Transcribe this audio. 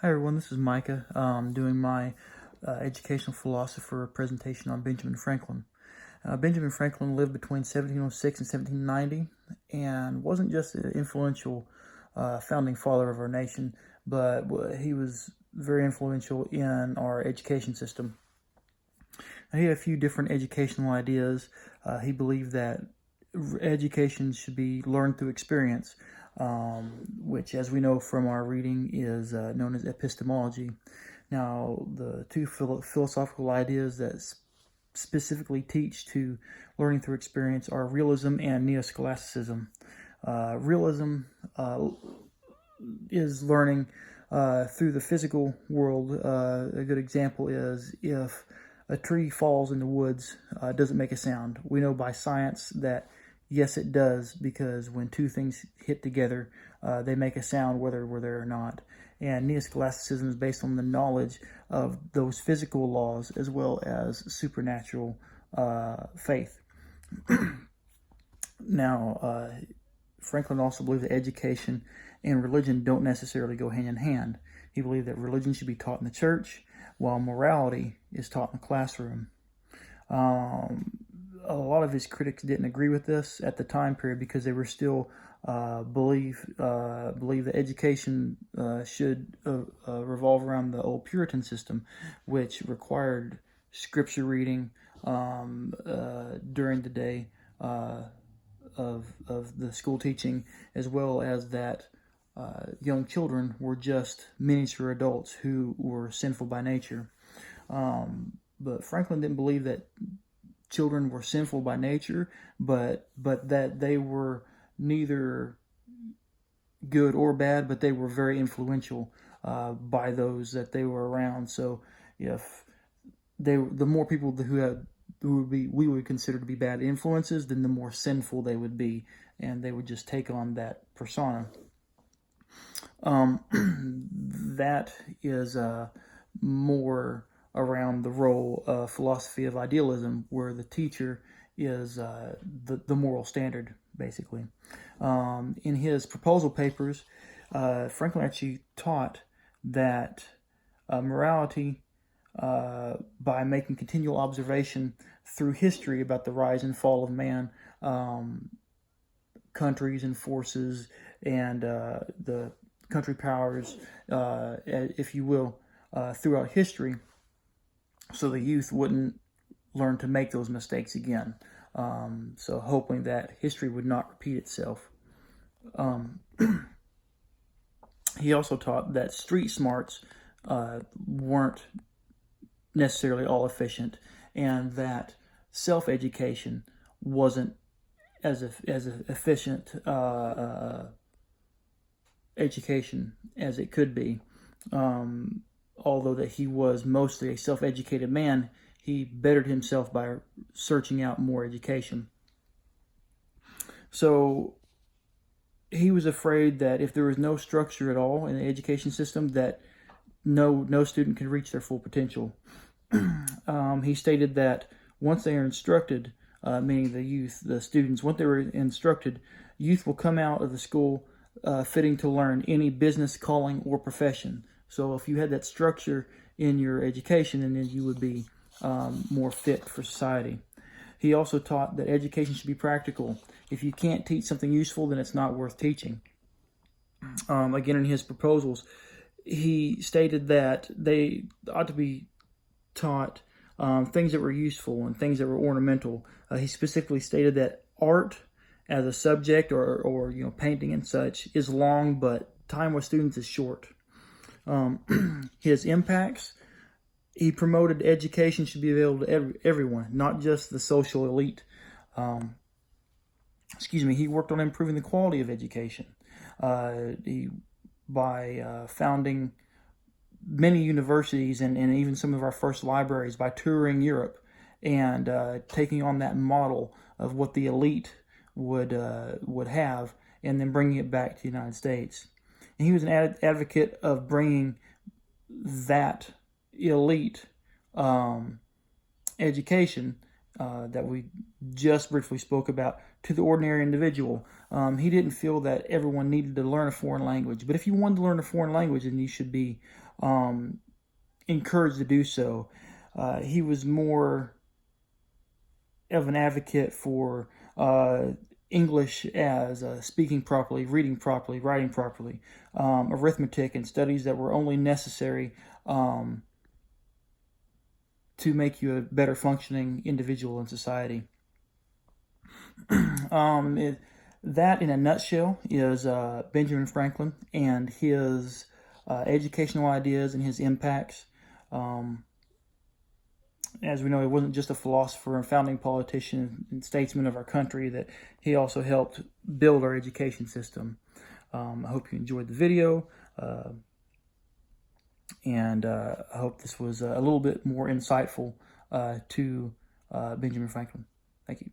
Hi everyone, this is Micah doing my educational philosopher presentation on Benjamin Franklin. Benjamin Franklin lived between 1706 and 1790 and wasn't just an influential founding father of our nation, but he was very influential in our education system. He had a few different educational ideas. He believed that education should be learned through experience, which, as we know from our reading, is known as epistemology. Now, the two philosophical ideas that specifically teach to learning through experience are realism and neoscholasticism. Realism is learning through the physical world. A good example is if a tree falls in the woods, doesn't make a sound. We know by science that yes, it does, because when two things hit together, they make a sound whether we're there or not. And neoscholasticism is based on the knowledge of those physical laws as well as supernatural faith. Now, Franklin also believed that education and religion don't necessarily go hand in hand. He believed that religion should be taught in the church, while morality is taught in the classroom. A lot of his critics didn't agree with this at the time period because they were still believe that education should revolve around the old Puritan system, which required scripture reading during the day of the school teaching, as well as that young children were just miniature adults who were sinful by nature. But Franklin didn't believe that children were sinful by nature, but that they were neither good or bad, but they were very influential by those that they were around. So if the more people we would consider to be bad influences, then the more sinful they would be, and they would just take on that persona. That is more around the role of philosophy of idealism, where the teacher is the moral standard, basically. In his proposal papers, Franklin actually taught that morality, by making continual observation through history about the rise and fall of man, countries and forces, and the country powers, if you will, throughout history, so the youth wouldn't learn to make those mistakes again. So hoping that history would not repeat itself. He also taught that street smarts weren't necessarily all efficient, and that self-education wasn't as efficient education as it could be. Although that he was mostly a self-educated man, he bettered himself by searching out more education. So he was afraid that if there was no structure at all in the education system, that no student could reach their full potential. He stated that once they are instructed, meaning the youth, the students, once they were instructed, youth will come out of the school fitting to learn any business, calling, or profession. So if you had that structure in your education, then you would be more fit for society. He also taught that education should be practical. If you can't teach something useful, then it's not worth teaching. Again, in his proposals, he stated that they ought to be taught things that were useful and things that were ornamental. He specifically stated that art as a subject, or painting and such, is long, but time with students is short. His impacts: he promoted education should be available to everyone, not just the social elite. He worked on improving the quality of education by founding many universities and even some of our first libraries, by touring Europe and taking on that model of what the elite would have, and then bringing it back to the United States. And he was an advocate of bringing that elite education that we just briefly spoke about to the ordinary individual. He didn't feel that everyone needed to learn a foreign language, but if you wanted to learn a foreign language, then you should be encouraged to do so. He was more of an advocate for English as speaking properly, reading properly, writing properly, arithmetic, and studies that were only necessary to make you a better functioning individual in society. That, in a nutshell, is Benjamin Franklin and his educational ideas and his impacts. As we know, he wasn't just a philosopher and founding politician and statesman of our country, that he also helped build our education system. I hope you enjoyed the video, and I hope this was a little bit more insightful to Benjamin Franklin. Thank you.